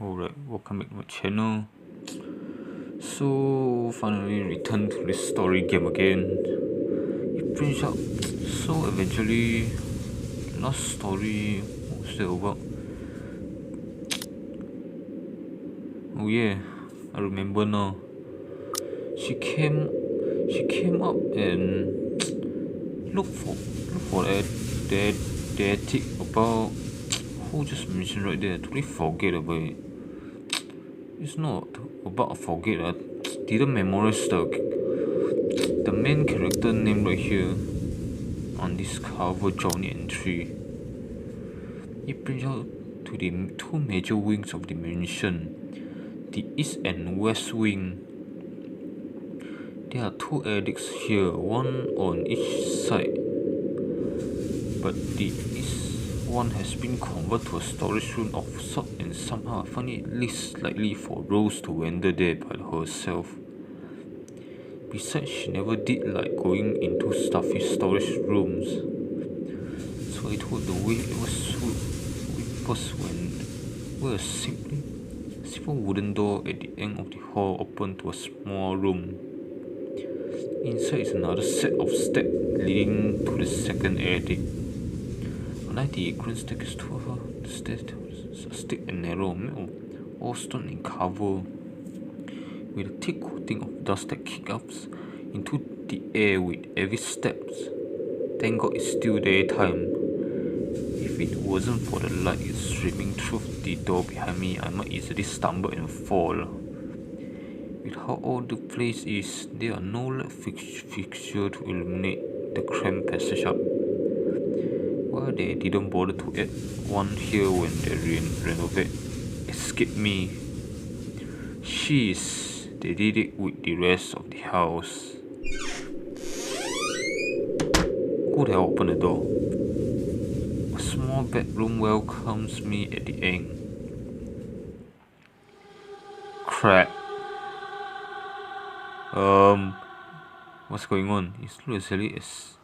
Alright, welcome back to my channel. So finally returned to this story game again. It brings up. So eventually, last story, what was that about? Oh yeah, I remember now. She came she came up and look for the attic about who just mentioned right there. I totally forget about it. It's not about forget. I didn't memorize the main character name right here on this cover journey entry. It brings out to the two major wings of the mansion, the east and west wing. There are two attics here, one on each side, but the east one has been converted to a storage room of sort, and somehow I find it least likely for Rose to wander there by herself. Besides, she never did like going into stuffy storage rooms, so I thought the way it was when a simple wooden door at the end of the hall opened to a small room. Inside is another set of steps leading to the second attic. Unlike the grand staircase to her, the stairs are steep and narrow, made of all stone and covered with a thick coating of dust that kicks up into the air with every step. Thank God it's still daytime. If it wasn't for the light streaming through the door behind me, I might easily stumble and fall. With how old the place is, there are no light fixture to illuminate the cramped passage up. Why they didn't bother to add one here when they renovate escaped me. They did it with the rest of the house. Who the hell opened the door? A small bedroom welcomes me at the end. Crap. What's going on? It's not exactly as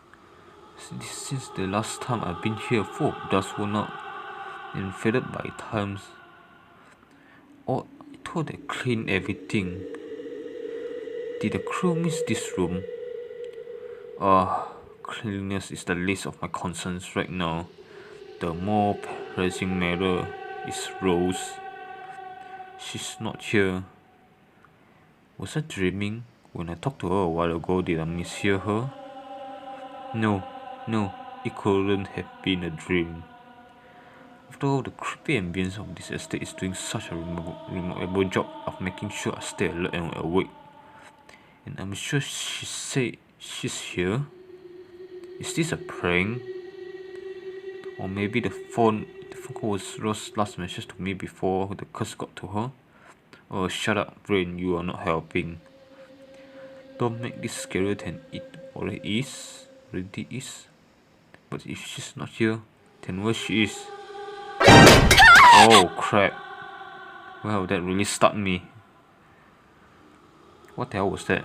since the last time I've been here. Full of dust worn out and faded by times. Oh, I thought they cleaned everything. Did the crew miss this room? Cleanliness is the least of my concerns right now. The more pressing matter is Rose. She's not here. Was I dreaming? When I talked to her a while ago, did I mishear her? No, it couldn't have been a dream. After all, the creepy ambience of this estate is doing such a remarkable job of making sure I stay alert and awake. And I'm sure she said she's here. Is this a prank? Or maybe the phone call was Rose's last message to me before the curse got to her? Oh, shut up, brain, you are not helping. Don't make this scarier than it already is. But if she's not here, then where she is? Oh crap. Well, that really stunned me. What the hell was that?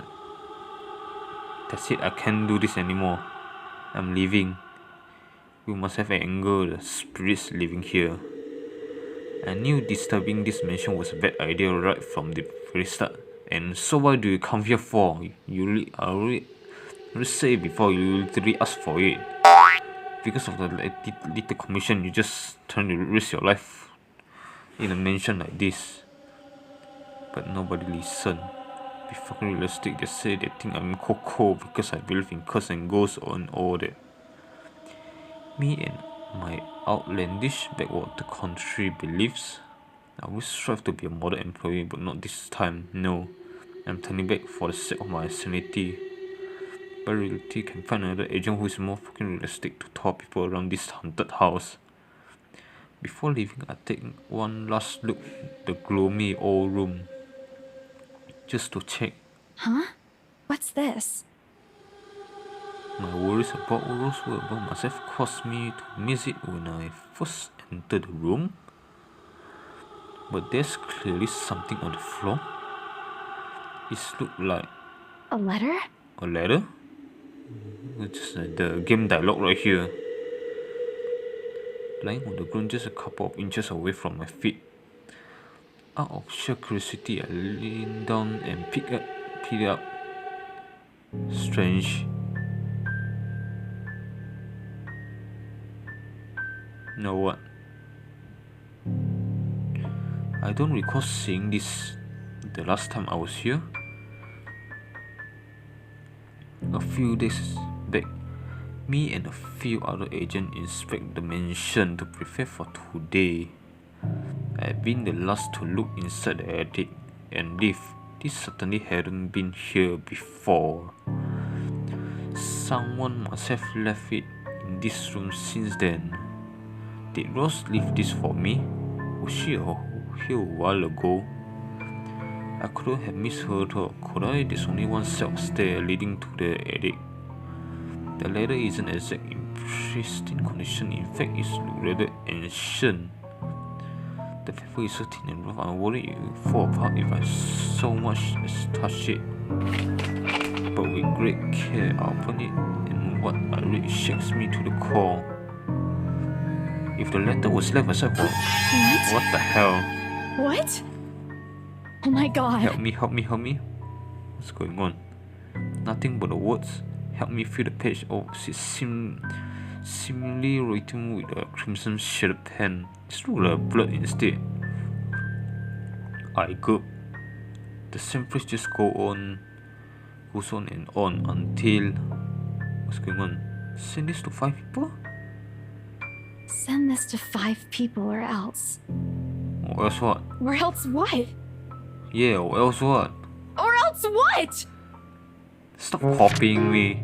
That's it, I can't do this anymore. I'm leaving. We must have angered the spirits living here. I knew disturbing this mansion was a bad idea right from the very start. And so why do you come here for? You already said before, you literally asked for it. Because of the little commission, you just trying to risk your life in a mansion like this. But nobody listen. Be fucking realistic, they say they think I'm Coco because I believe in curse and ghosts and all that. Me and my outlandish backwater country beliefs. I always strive to be a model employee, but not this time, no. I'm turning back for the sake of my sanity. But reality can find another agent who is more fucking realistic to tour people around this haunted house. Before leaving, I take one last look at the gloomy old room. Just to check. Huh? What's this? My worries about Rose must have caused me to miss it when I first entered the room. But there's clearly something on the floor. It looks like A letter? a letter? It's the game dialogue right here. Lying on the ground just a couple of inches away from my feet. Out of sheer curiosity, I leaned down and picked it up. Strange. Know what? I don't recall seeing this the last time I was here. A few days back, me and a few other agents inspect the mansion to prepare for today. I've been the last to look inside the attic and leave. This certainly hadn't been here before. Someone must have left it in this room since then. Did Rose leave this for me? Was she here a while ago? I couldn't have misheard her, could I? There's only one set of stairs leading to the attic. The ladder isn't exactly in pristine condition. In fact, it's rather ancient. The paper is so thin and rough, I'm worried it will fall apart if I so much as touch it. But with great care, I open it, and what I read shakes me to the core. If the letter was left aside for... What the hell? What? Oh my god. Help me. What's going on? Nothing but the words. Help me feel the page. Oh, it's seemingly written with a crimson shaded pen. It's like blood instead. I gulp. The same phrase just goes on and on until... What's going on? Send this to 5 people? Send this to 5 people or else. Or else what? Or else what? Yeah, or else what? Or else what? Stop copying me.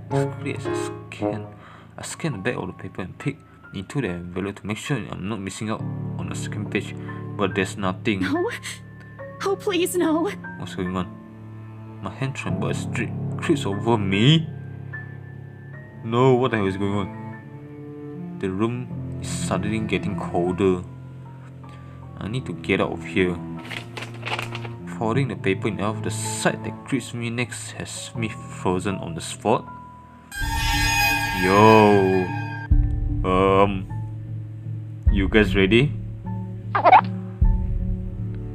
Quickly as I scan the back of the paper and peek into the envelope to make sure I'm not missing out on the second page. But there's nothing. No. Oh, please, no. What's going on? My hand trembled as dread creeps over me. No, what the hell is going on? The room is suddenly getting colder. I need to get out of here. Folding the paper in half, the sight that greets me next has me frozen on the spot. Yo, you guys ready?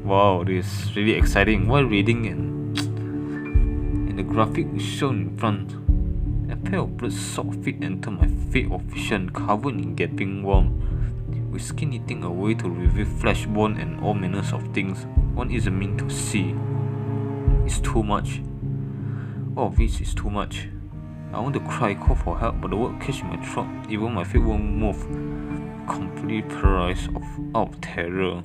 Wow, this is really exciting. While reading and the graphic is shown in front, a pair of blood soaked feet enter my field of vision, covered in gaping wound, with skin eating away to reveal flesh, bone, and all manners of things one isn't meant to see. It's too much. All of this is too much. I want to cry, call for help, but the word catches my throat. Even my feet won't move. Completely paralyzed out of terror.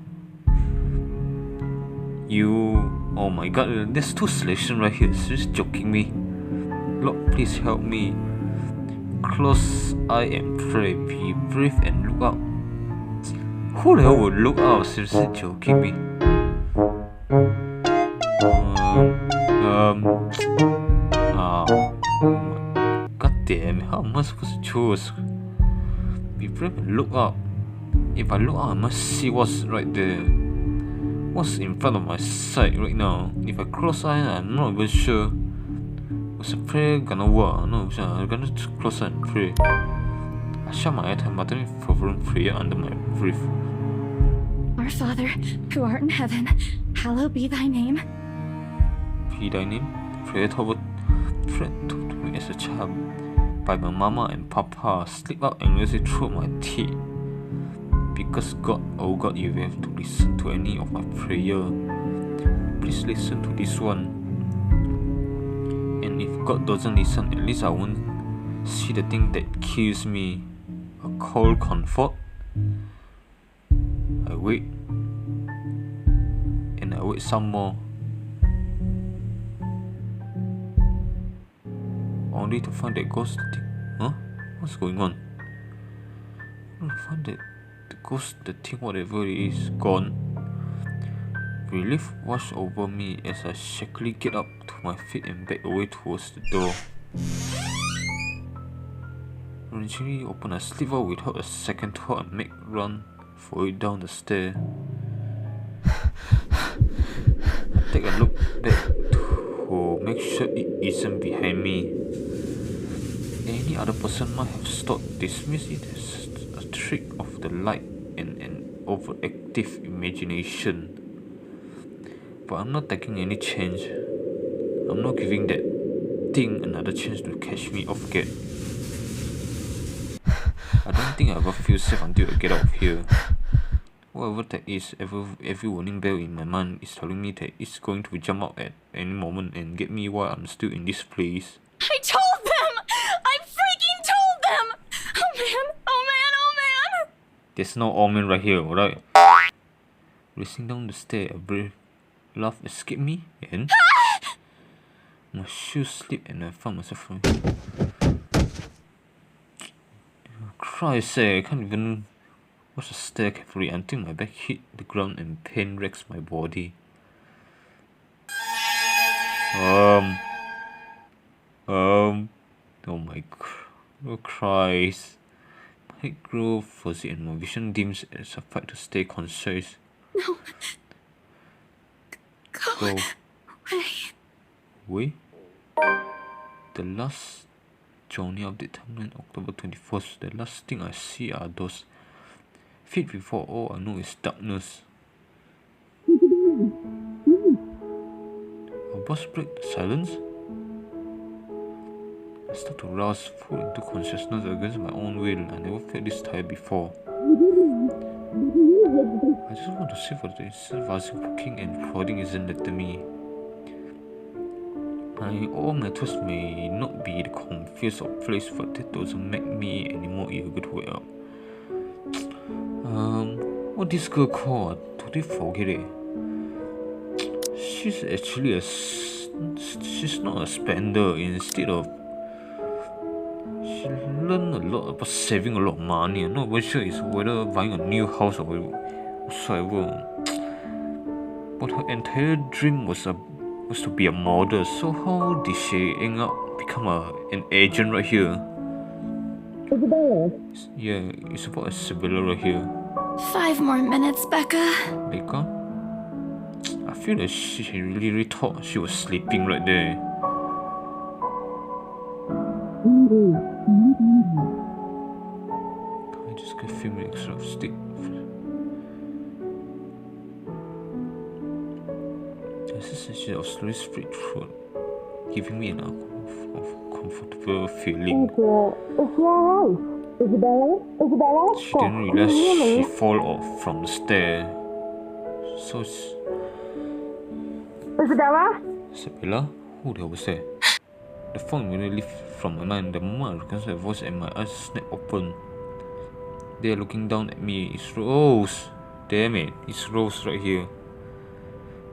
Oh my god, there's 2 selections right here. It's just joking me. Lord, please help me. Close eye and pray. Be brave and look out. Who the hell would look out? Seriously joking me. God damn, how am I supposed to choose? Be brave and look up. If I look out, I must see what's right there. What's in front of my sight right now? If I close eye, I'm not even sure. Was a prayer gonna work? I'm not sure. I'm gonna close eye and pray. I shut my eyes and muttering fervent prayer under my breath. Our Father, who art in heaven, hallowed be thy name. Be thy name? Prayer taught to me as a child by my mama and papa. Slip out and really through my teeth. Because God, oh God, you have to listen to any of my prayer. Please listen to this one. And if God doesn't listen, at least I won't see the thing that kills me. A cold comfort. I wait. And I wait some more. Only to find that ghost thing. Huh? What's going on? Only to find that the ghost, the thing, whatever it is, gone. Relief washed over me as I shakily get up to my feet and back away towards the door. Eventually open, I slip out without a second thought and make run for it down the stair. I take a look back to make sure it isn't behind me. Any other person might have dismissed it as a trick of the light and an overactive imagination. But I'm not taking any chance. I'm not giving that thing another chance to catch me off guard. I don't think I ever feel safe until I get out of here. Whatever that is, every warning bell in my mind is telling me that it's going to jump out at any moment and get me while I'm still in this place. I told them! I freaking told them! Oh man, oh man, oh man! There's no omen right here, alright? Racing down the stair, a brave laugh escaped me, and my shoes slipped and I found myself falling. Christ, I can't even watch the stair carefully until my back hit the ground and pain wrecks my body. Oh my Christ. My head grew fuzzy and my vision dims as I fight to stay conscious. No. Go away. Wait. The last journey update timeline, October 21st. The last thing I see are those feet before all I know is darkness. A boss break the silence. I start to rouse full into consciousness against my own will. I never felt this tired before. I just want to see what the instant poking and prodding isn't letting me. All methods may not be the confused or place, but that doesn't make me any more eager to wake up. What this girl called? Totally forget it. She's actually she's not a spender. Instead of, she learned a lot about saving a lot of money. I'm not even sure it's whether buying a new house or whatsoever. But her entire dream was to be a model. So how did she end up become an agent right here? Yeah, it's about Isabella right here. 5 more minutes, Becca. Becca? I feel that she really thought she was sleeping right there. I just get a few minutes of sleep. This is actually a slowly spread throat, giving me an uncomfortable feeling. She didn't realize she fall off from the stair. So Isabella? Who the hell was that? The phone immediately left from my mind. The moment I recognized her voice and my eyes snapped open. There looking down at me is Rose. Damn it, it's Rose right here.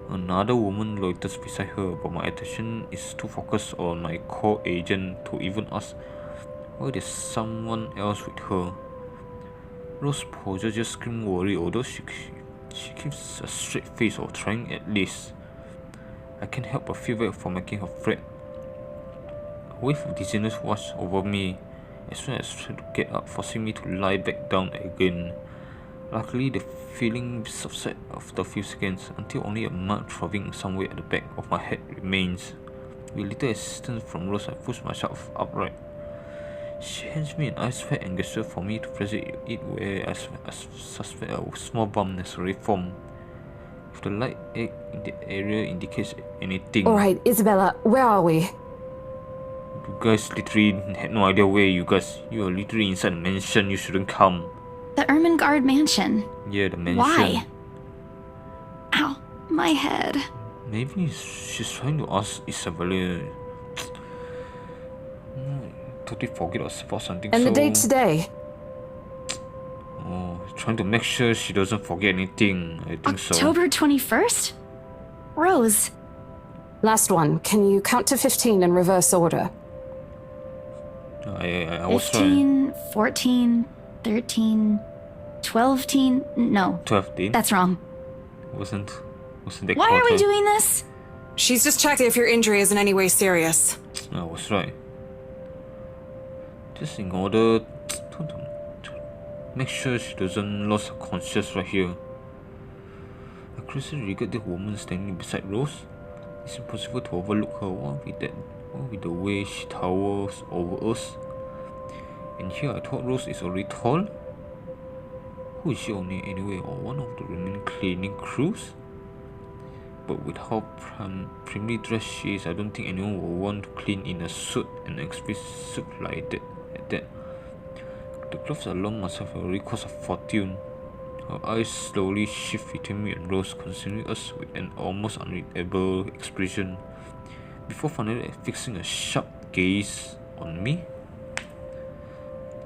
Another woman loiters beside her, but my attention is too focused on my co-agent to even ask why there's someone else with her. Rose posure just screamed worry, although she keeps a straight face, or trying at least. I can't help but feel bad for making her fret. A wave of dizziness washed over me as soon as I tried to get up, forcing me to lie back down again. Luckily, the feeling subsided after a few seconds, until only a mark throbbing somewhere at the back of my head remains. With little assistance from Rose, I pushed myself upright. She hands me an ice pack and gestures for me to press it where I suspect a small bump has already formed. If the light egg in the area indicates anything. Alright, Isabella, where are we? You guys literally had no idea where you are literally inside the mansion. You shouldn't come. The Ermengarde Mansion. Yeah, the mansion. Why? Ow, my head. Maybe she's trying to ask Isabella. Totally forget about something. And the date today? Oh, trying to make sure she doesn't forget anything. I think so. October 21st? Rose. Last one. Can you count to 15 in reverse order? I was 15, 14, 13, 12, no. 12. That's wrong. Wasn't that Why are we quarter? doing this? She's just checking if your injury is in any way serious. I was right. Just in order to make sure she doesn't lose her conscience right here. I closely regard the woman standing beside Rose. It's impossible to overlook her. What with the way she towers over us? And here I thought Rose is already tall. Who is she only anyway, or one of the remaining cleaning crews? But with how primly dressed she is, I don't think anyone will want to clean in a suit and expensive suit like that. The gloves alone must have already cost a fortune. Her eyes slowly shift between me and Rose, considering us with an almost unreadable expression, before finally fixing a sharp gaze on me.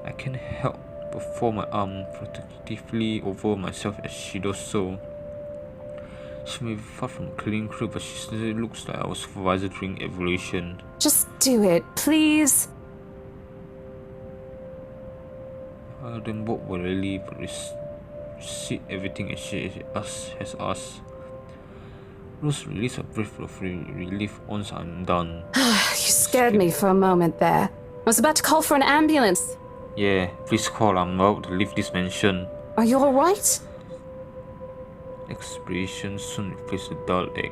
I can't help but fold my arm protectively over myself as she does so. She may be far from a cleaning crew, but she still looks like our supervisor during evaluation. Just do it, please. Then what will I leave? Receipt everything as she has asked. Rose released a breath of relief once I'm done. You scared me for a moment there. I was about to call for an ambulance. Yeah, please call. I'm about to leave this mansion. Are you alright? Expiration soon replaced the dull egg.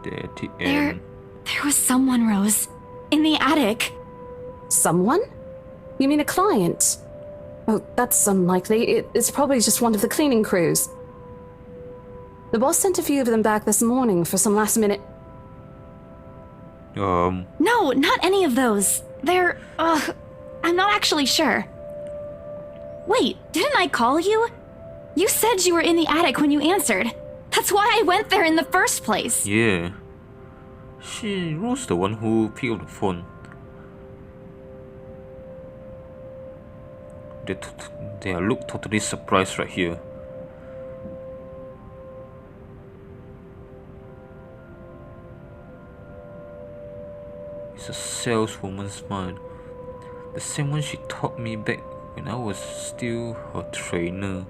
There was someone, Rose. In the attic. Someone? You mean a client? Oh, that's unlikely. It's probably just one of the cleaning crews. The boss sent a few of them back this morning for some last minute... No, not any of those. They're, I'm not actually sure. Wait, didn't I call you? You said you were in the attic when you answered. That's why I went there in the first place. Yeah. Rose the one who picked up the phone. They look totally surprised right here. It's a saleswoman's mind. The same one she taught me back when I was still her trainee.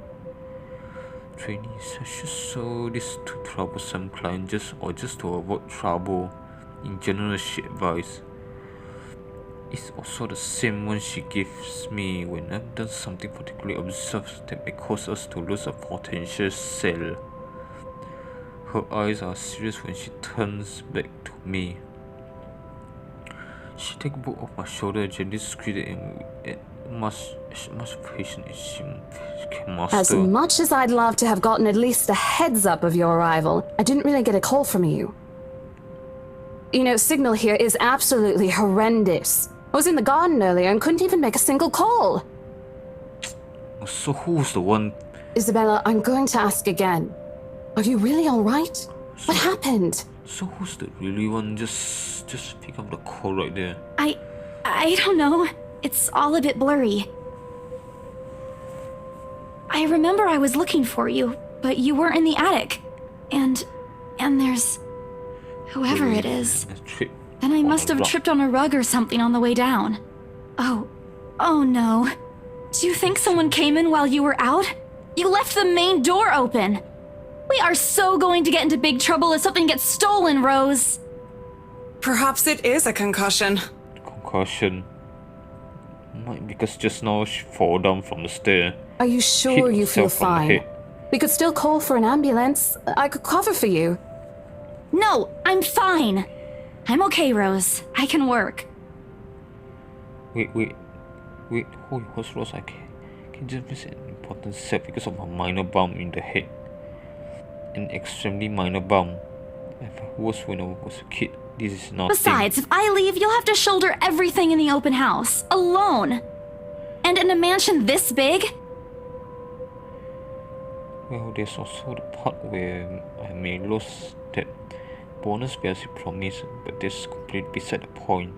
I should show this to troublesome client just to avoid trouble. In general, she advised. It's also the same one she gives me when I've done something particularly absurd that may cause us to lose a potential sale. Her eyes are serious when she turns back to me. She takes a book off my shoulder and gently squeezes it in as much patience as she can master. As much as I'd love to have gotten at least a heads up of your arrival, I didn't really get a call from you. You know, signal here is absolutely horrendous. I was in the garden earlier and couldn't even make a single call. So who's the one? Isabella, I'm going to ask again. Are you really alright? What happened? So who's the really one? Just pick up the call right there. I don't know. It's all a bit blurry. I remember I was looking for you, but you weren't in the attic. And there's... whoever it is. Then I must have tripped on a rug or something on the way down. Oh no. Do you think someone came in while you were out? You left the main door open. We are so going to get into big trouble if something gets stolen, Rose. Perhaps it is a concussion. Concussion. Might because just now she fell down from the stair. Are you sure you feel fine? We could still call for an ambulance. I could cover for you. No, I'm fine. I'm okay, Rose. I can work. Wait. Holy horse, Rose, I can just miss an important step because of a minor bump in the head. An extremely minor bump. I've worse when I was a kid. This is nothing. Besides, if I leave, you'll have to shoulder everything in the open house. Alone. And in a mansion this big? Well, there's also the part where I may lose that bonus as you promised, but that's completely beside the point.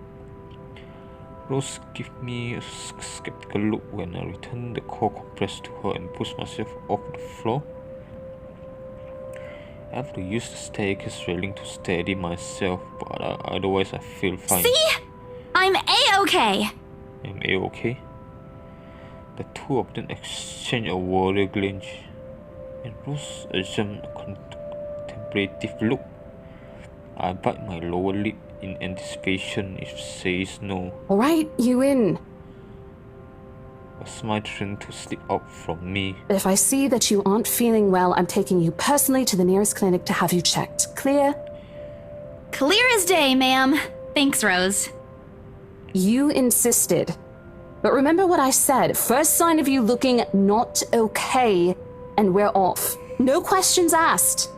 Rose gave me a skeptical look when I returned the cold compress to her and pushed myself off the floor. I have to use the staircase railing to steady myself, but otherwise I feel fine. See? I'm A-okay. I'm A-okay? The two of them exchange a worried glance, and Rose assumed a contemplative look. I bite my lower lip in anticipation if she says no. Alright, you in. A smile trying to slip out from me. If I see that you aren't feeling well, I'm taking you personally to the nearest clinic to have you checked. Clear? Clear as day, ma'am. Thanks, Rose. You insisted. But remember what I said. First sign of you looking not okay, and we're off. No questions asked.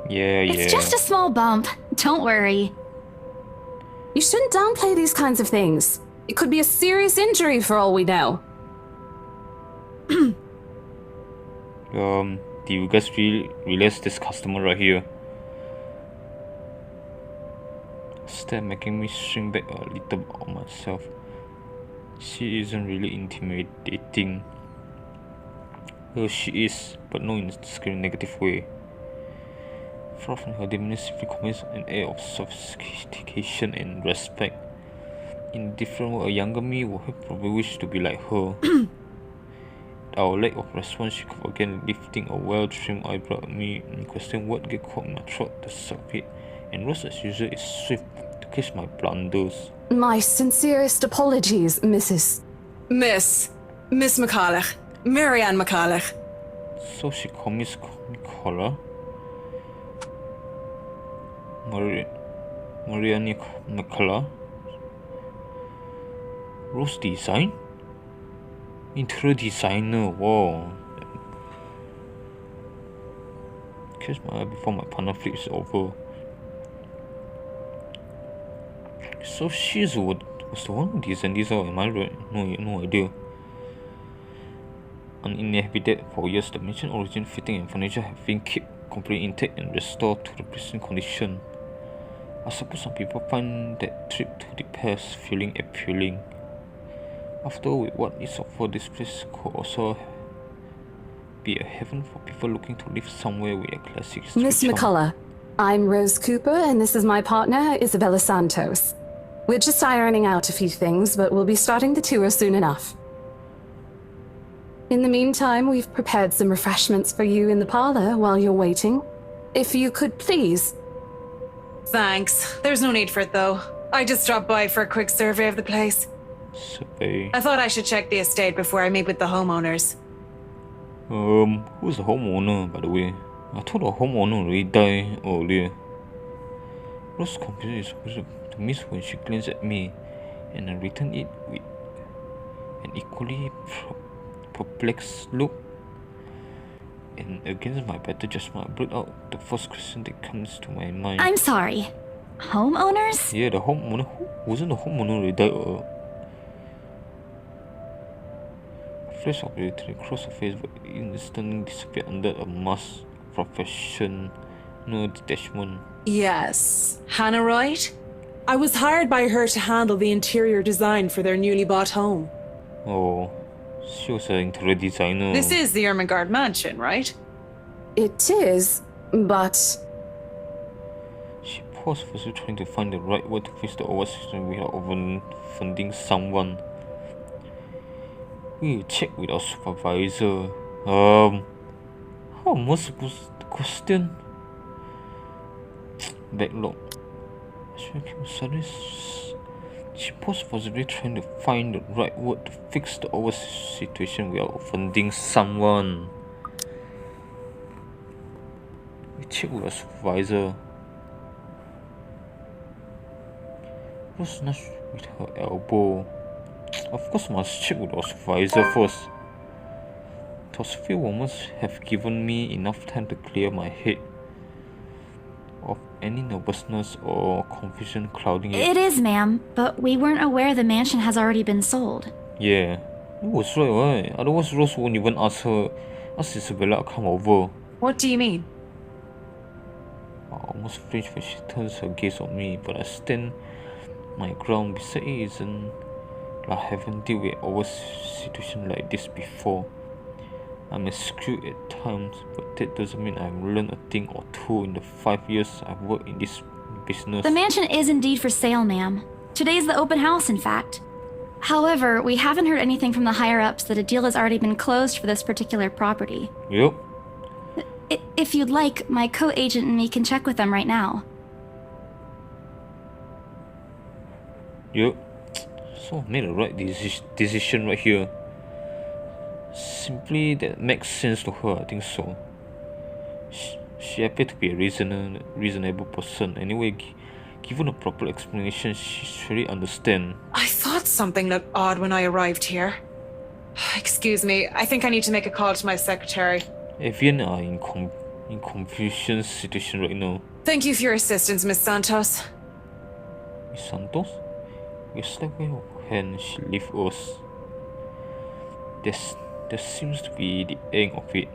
Yeah, yeah. It's just a small bump. Don't worry. You shouldn't downplay these kinds of things. It could be a serious injury for all we know. Do you guys realize this customer right here? Step making me shrink back a little on myself. She isn't really intimidating. Well, she is, but no in a scary negative way. Far from her demeanor simply conveys an air of sophistication and respect. In a different way, a younger me would have probably wished to be like her. Our lack of response, she could again lifting a well-trimmed eyebrow at me and questioned what get caught in my throat to suck it, and Rose as usual is swift to catch my blunders. My sincerest apologies, Mrs. Miss McCulloch. Marianne McCulloch. So she called me Scholar. Marianne McCulloch. Rose design? Interior designer, wow. Catch my eye before my partner flips over. So she's was the one who designed this out, am I right? No idea. Uninhabited for years, the mansion origin fitting and furniture have been kept completely intact and restored to the pristine condition. I suppose some people find that trip to the past feeling appealing. After all, with what is offered, this place could also be a heaven for people looking to live somewhere with a classic history Miss charm. McCullough, I'm Rose Cooper, and this is my partner, Isabella Santos. We're just ironing out a few things, but we'll be starting the tour soon enough. In the meantime, we've prepared some refreshments for you in the parlor while you're waiting. If you could please. Thanks. There's no need for it, though. I just dropped by for a quick survey of the place. Survey. I thought I should check the estate before I meet with the homeowners. Who's the homeowner, by the way? I thought the homeowner already died earlier. Rose's computer is supposed to miss when she glanced at me, and I returned it with an equally perplexed look. And against my better judgment, I blurt out the first question that comes to my mind. I'm sorry. Homeowners? Yeah, the homeowner. Wasn't the homeowner already died? A flash of reality crossed her face, but instantly disappeared under a mask of professional detachment. Yes. Hannah Wright? I was hired by her to handle the interior design for their newly bought home. Oh, she was an interior designer. This is the Ermengarde Mansion, right? It is, but... She paused, firstly trying to find the right word to face the overstation without offending someone. We will check with our supervisor. How am I supposed to question? Backlog. She paused, possibly trying to find the right word to fix the over situation without offending someone. We check with our supervisor. Rose nudged with her elbow. Of course, must check with our supervisor first. Those few moments have given me enough time to clear my head of any nervousness or confusion clouding it. It is, ma'am, but we weren't aware the mansion has already been sold. Yeah, it was right? Otherwise, Rose won't even ask Isabella to come over. What do you mean? I almost flinch when she turns her gaze on me, but I stand my ground. Beside it isn't I haven't dealt with a situation like this before. I'm a screw at times, but that doesn't mean I've learned a thing or two in the 5 years I've worked in this business. The mansion is indeed for sale, ma'am. Today's the open house, in fact. However, we haven't heard anything from the higher-ups that a deal has already been closed for this particular property. Yep. If you'd like, my co-agent and me can check with them right now. Yep. So I made the right decision right here. Simply that makes sense to her, I think so. She appeared to be a reasonable person. Anyway, given a proper explanation, she surely understand. I thought something looked odd when I arrived here. Excuse me, I think I need to make a call to my secretary. Evian are in confusion situation right now. Thank you for your assistance, Miss Santos. Miss Santos? We slap her hand, she leaves us. That seems to be the end of it.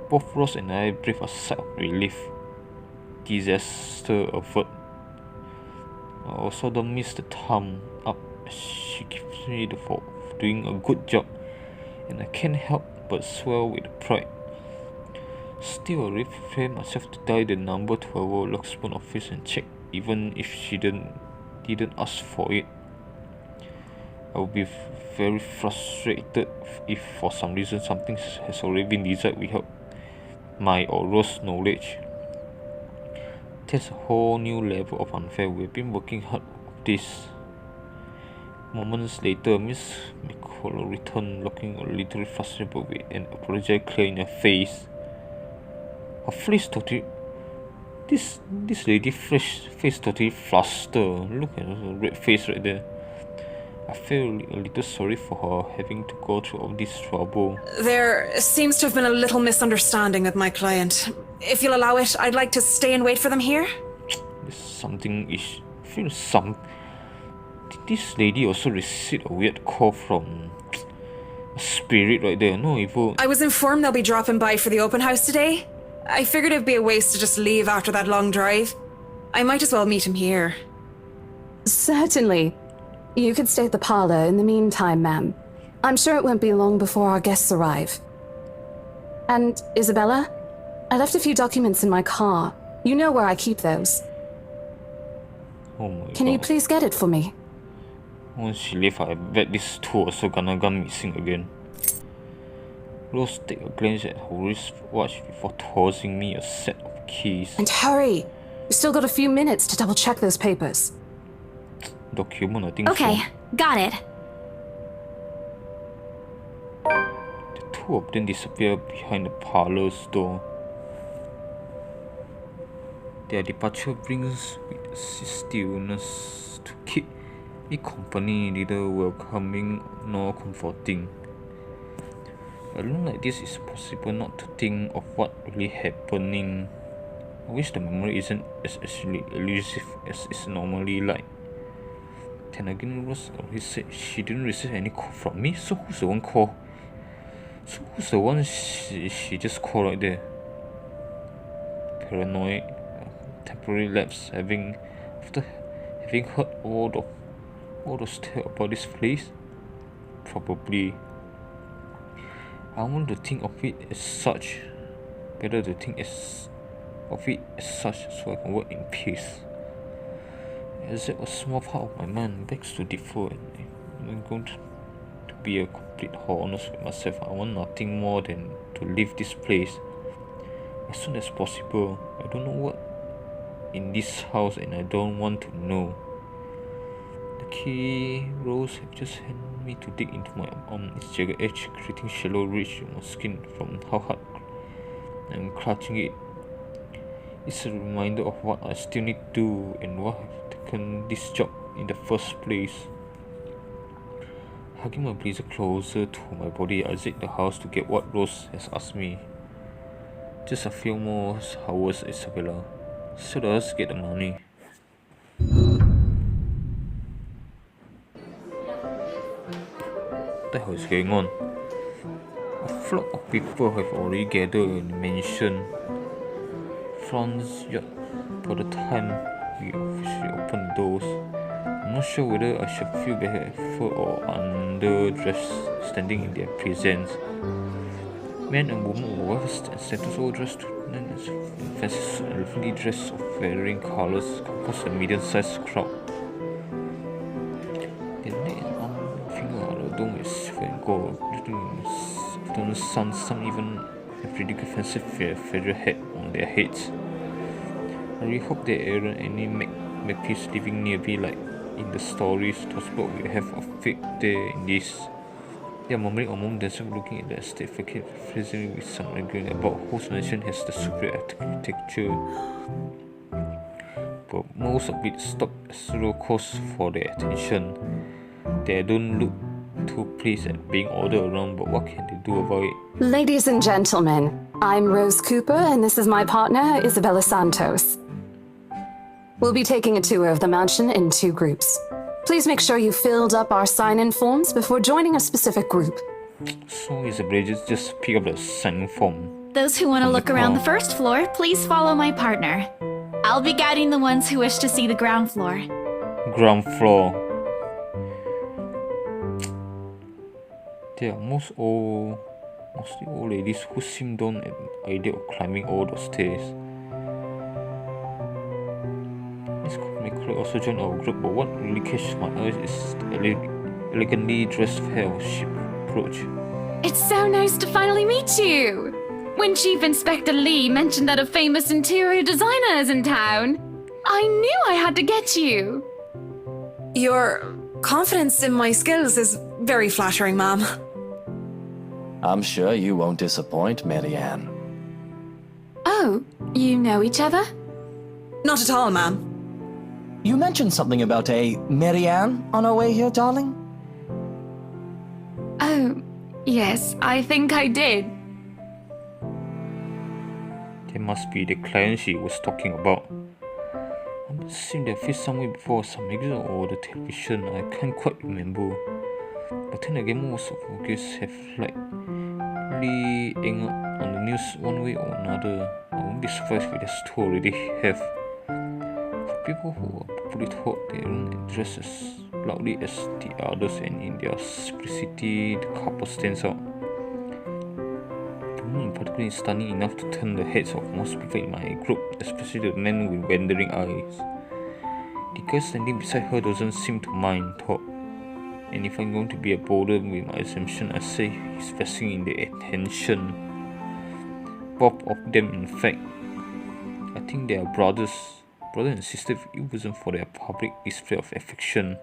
Both Ross and I breathe a sigh of relief. Disaster averted. I also don't miss the thumb up she gives me for doing a good job, and I can't help but swell with pride. Still, I refrain myself to dial the number to our lockspoon office and check, even if she didn't ask for it. I would be very frustrated if for some reason something has already been desired without my or Rose's knowledge. That's a whole new level of unfair. We've been working hard on this. Moments later, Miss McCullough returned, looking a little frustrated with an apology clear in her face. Her face totally... This lady face totally flustered. Look at her red face right there. I feel a little sorry for her having to go through all this trouble. There seems to have been a little misunderstanding with my client. If you'll allow it, I'd like to stay and wait for them here. There's something is... I feel some... Did this lady also receive a weird call from... a spirit right there? No evil... I was informed they'll be dropping by for the open house today. I figured it'd be a waste to just leave after that long drive. I might as well meet him here. Certainly. You could stay at the parlor in the meantime, ma'am. I'm sure it won't be long before our guests arrive. And, Isabella? I left a few documents in my car. You know where I keep those. Oh my god. Can you please get it for me? Once she leave, I bet these two also gonna go missing again. Rose take a glance at her wristwatch before tossing me a set of keys. And hurry! We've still got a few minutes to double check those papers. Document, I think Okay, so. got it. The two of them disappear behind the parlor's door. Their departure brings with a stillness to keep me company, neither welcoming nor comforting. Alone like this, it's possible not to think of what really happening. I wish the memory isn't as elusive as it's normally like. Then again, Rose always said she didn't receive any call from me, so who's the one call? So who's the one she just called right there? Paranoid, temporary lapse, after having heard all those tales about this place? Probably. I want to think of it as such. Better to think of it as such so I can work in peace. As a small part of my mind begs to differ, and I'm going to be a complete honest with myself. I want nothing more than to leave this place as soon as possible. I don't know what in this house, and I don't want to know. The key Rose have just handed me to dig into my arm. Its jagged edge creating shallow ridge on my skin from how hard I'm clutching it. It's a reminder of what I still need to do and why I've taken this job in the first place. Hugging my blazer closer to my body, I exit the house to get what Rose has asked me. Just a few more hours, Isabella. So does get the money. What the hell is going on? A flock of people have already gathered in the mansion front yard by the time we officially open the doors. I'm not sure whether I should feel barefoot or underdressed standing in their presence. Men and women were well and status, all dressed in fancy suits and elegantly dressed of varying colours, composed a medium-sized crowd. The neck and arm finger are adorned with silver and gold, glittering in the sun. Some even have ridiculous fancy feather hat on their heads. I really hope there aren't any magpies living nearby like in the stories told about we have of fate there in this. They are mumbling among themselves, looking at the estate facade, freezing with some arguing about whose mansion has the superior architecture. But most of it stopped as roller coaster for their attention. They don't look too pleased at being ordered around, but what can they do about it? Ladies and gentlemen, I'm Rose Cooper, and this is my partner, Isabella Santos. We'll be taking a tour of the mansion in 2 groups. Please make sure you filled up our sign-in forms before joining a specific group. So Isabella just pick up the sign form. Those who want to From the look around the car. first floor, please follow my partner. I'll be guiding the ones who wish to see the ground floor. Ground floor. They are mostly old ladies who seem down at the idea of climbing all the stairs. Miss McCullough also joined our group, but what really catches my eyes is the elegantly dressed pair of she approach. It's so nice to finally meet you! When Chief Inspector Lee mentioned that a famous interior designer is in town, I knew I had to get you. Your confidence in my skills is very flattering, ma'am. I'm sure you won't disappoint, Marianne. Oh, you know each other? Not at all, ma'am. You mentioned something about a Marianne on our way here, darling? Oh, yes, I think I did. That must be the client she was talking about. I've seen their face somewhere before, some magazine or the television. I can't quite remember. But then again, most of our guests have likely hung up on the news one way or another. I won't be surprised if that's two already have. For people who are probably taught they don't dress as loudly as the others, and in their simplicity, the couple stands out. In particular, is stunning enough to turn the heads of most people in my group, especially the men with wandering eyes. The guy standing beside her doesn't seem to mind, thought. And if I'm going to be a bolder with my assumption, I say he's vesting in the attention. Both of them, in fact. I think they are brother and sister if it wasn't for their public display of affection.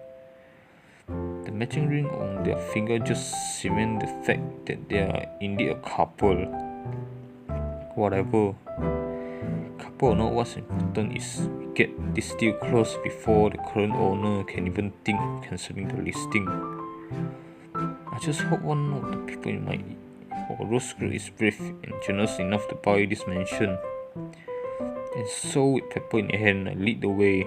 The matching ring on their finger just cement the fact that they are indeed a couple. Whatever. Couple or not, what's important is we get this deal closed before the current owner can even think of cancelling the listing. I just hope one of the people in my Rose group is brave and generous enough to buy this mansion. And so with pepper in hand, I lead the way.